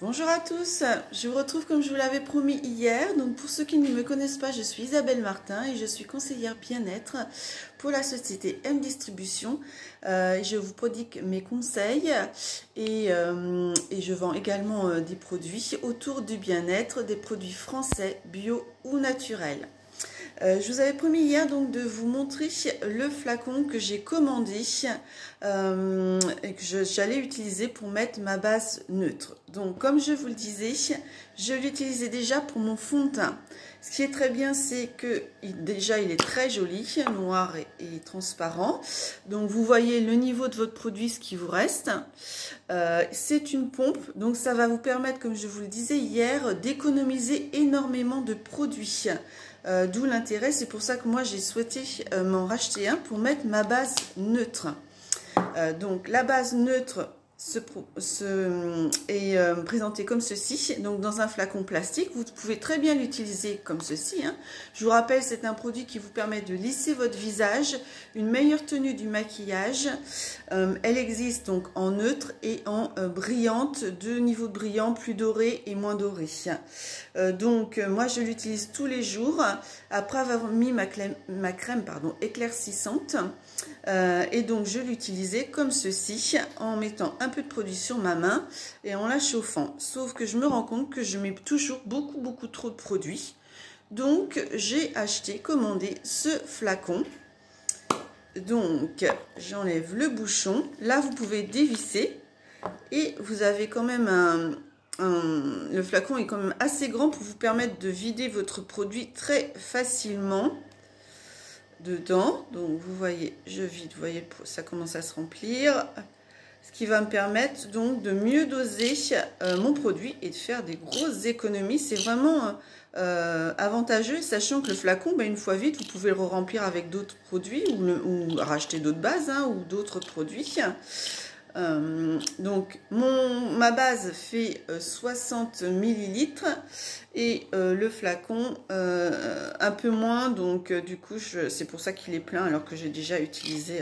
Bonjour à tous, je vous retrouve comme je vous l'avais promis hier. Donc pour ceux qui ne me connaissent pas, je suis Isabelle Martin et je suis conseillère bien-être pour la société M Distribution. Je vous prodigue mes conseils et je vends également des produits autour du bien-être, des produits français, bio ou naturels. Je vous avais promis hier donc de vous montrer le flacon que j'ai commandé et que j'allais utiliser pour mettre ma base neutre. Donc comme je vous le disais, je l'utilisais déjà pour mon fond de teint. Ce qui est très bien, c'est que déjà il est très joli, noir et transparent. Donc vous voyez le niveau de votre produit, ce qui vous reste. C'est une pompe, donc ça va vous permettre, comme je vous le disais hier, d'économiser énormément de produits. D'où l'intérêt, c'est pour ça que moi j'ai souhaité m'en racheter un pour mettre ma base neutre. Donc la base neutre est présentée comme ceci, donc dans un flacon plastique. Vous pouvez très bien l'utiliser comme ceci, hein. Je vous rappelle, c'est un produit qui vous permet de lisser votre visage, une meilleure tenue du maquillage. Elle existe donc en neutre et en brillante, deux niveaux de brillant, plus doré et moins doré. Moi je l'utilise tous les jours après avoir mis ma crème éclaircissante. Et donc je l'utilisais comme ceci, en mettant un peu de produit sur ma main et en la chauffant. Sauf que je me rends compte que je mets toujours beaucoup trop de produit. Donc j'ai commandé ce flacon. Donc j'enlève le bouchon. Là vous pouvez dévisser et vous avez quand même le flacon est quand même assez grand pour vous permettre de vider votre produit très facilement dedans. Donc vous voyez, je vide, vous voyez, ça commence à se remplir, ce qui va me permettre donc de mieux doser mon produit et de faire des grosses économies. C'est vraiment avantageux, sachant que le flacon, une fois vide, vous pouvez le remplir avec d'autres produits ou racheter d'autres bases, hein, ou d'autres produits. Donc ma base fait 60 millilitres et le flacon un peu moins, donc du coup c'est pour ça qu'il est plein alors que j'ai déjà utilisé.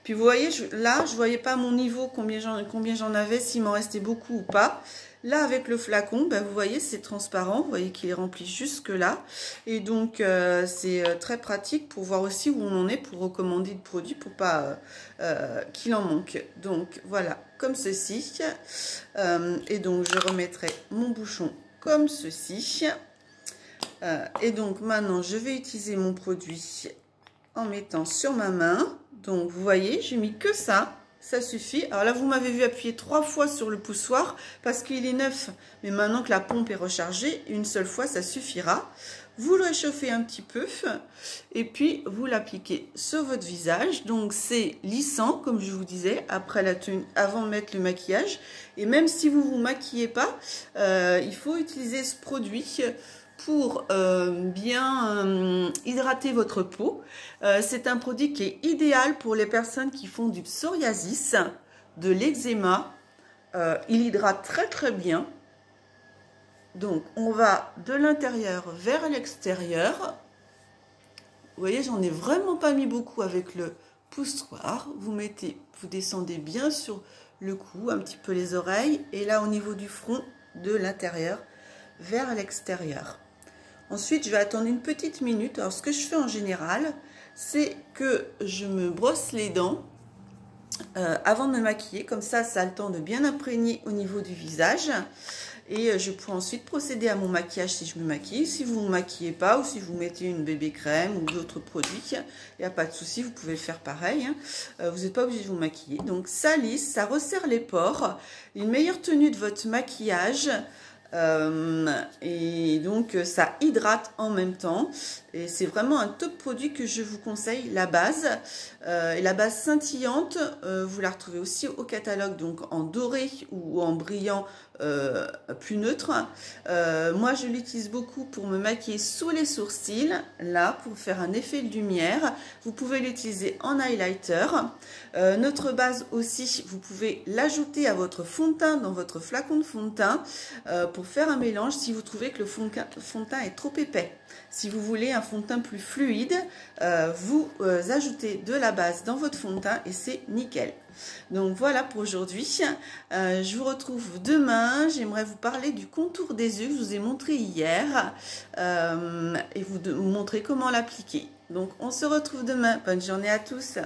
Puis vous voyez, là je voyais pas mon niveau, combien j'en avais, s'il m'en restait beaucoup ou pas. Là, avec le flacon, vous voyez, c'est transparent. Vous voyez qu'il est rempli jusque là. Et donc, c'est très pratique pour voir aussi où on en est, pour recommander le produit, pour pas qu'il en manque. Donc, voilà, comme ceci. Et donc, je remettrai mon bouchon comme ceci. Et donc, maintenant, je vais utiliser mon produit en mettant sur ma main. Donc, vous voyez, j'ai mis que ça. Ça suffit. Alors là, vous m'avez vu appuyer 3 fois sur le poussoir parce qu'il est neuf. Mais maintenant que la pompe est rechargée, une seule fois, ça suffira. Vous le réchauffez un petit peu et puis vous l'appliquez sur votre visage. Donc c'est lissant, comme je vous disais, après la tenue, avant de mettre le maquillage. Et même si vous ne vous maquillez pas, il faut utiliser ce produit pour bien hydrater votre peau. C'est un produit qui est idéal pour les personnes qui font du psoriasis, de l'eczéma. Il hydrate très bien. Donc on va de l'intérieur vers l'extérieur. Vous voyez, j'en ai vraiment pas mis beaucoup avec le poussoir. Vous descendez bien sur le cou, un petit peu les oreilles, et là au niveau du front, de l'intérieur vers l'extérieur. Ensuite, je vais attendre une petite minute. Alors, ce que je fais en général, c'est que je me brosse les dents avant de me maquiller. Comme ça a le temps de bien imprégner au niveau du visage. Et je pourrai ensuite procéder à mon maquillage si je me maquille. Si vous ne vous maquillez pas ou si vous mettez une bébé crème ou d'autres produits, il n'y a pas de souci, vous pouvez le faire pareil. Hein. Vous n'êtes pas obligé de vous maquiller. Donc, ça lisse, ça resserre les pores. Une meilleure tenue de votre maquillage. Et donc ça hydrate en même temps et c'est vraiment un top produit que je vous conseille. La base et la base scintillante, vous la retrouvez aussi au catalogue, donc en doré ou en brillant plus neutre. Moi je l'utilise beaucoup pour me maquiller sous les sourcils, là pour faire un effet de lumière. Vous pouvez l'utiliser en highlighter. Notre base aussi, vous pouvez l'ajouter à votre fond de teint dans votre flacon de fond de teint pour faire un mélange si vous trouvez que le fond de teint est trop épais. Si vous voulez un fond de teint plus fluide, vous ajoutez de la base dans votre fond de teint et c'est nickel. Donc voilà pour aujourd'hui. Je vous retrouve demain. J'aimerais vous parler du contour des yeux que je vous ai montré hier et vous montrer comment l'appliquer. Donc on se retrouve demain. Bonne journée à tous.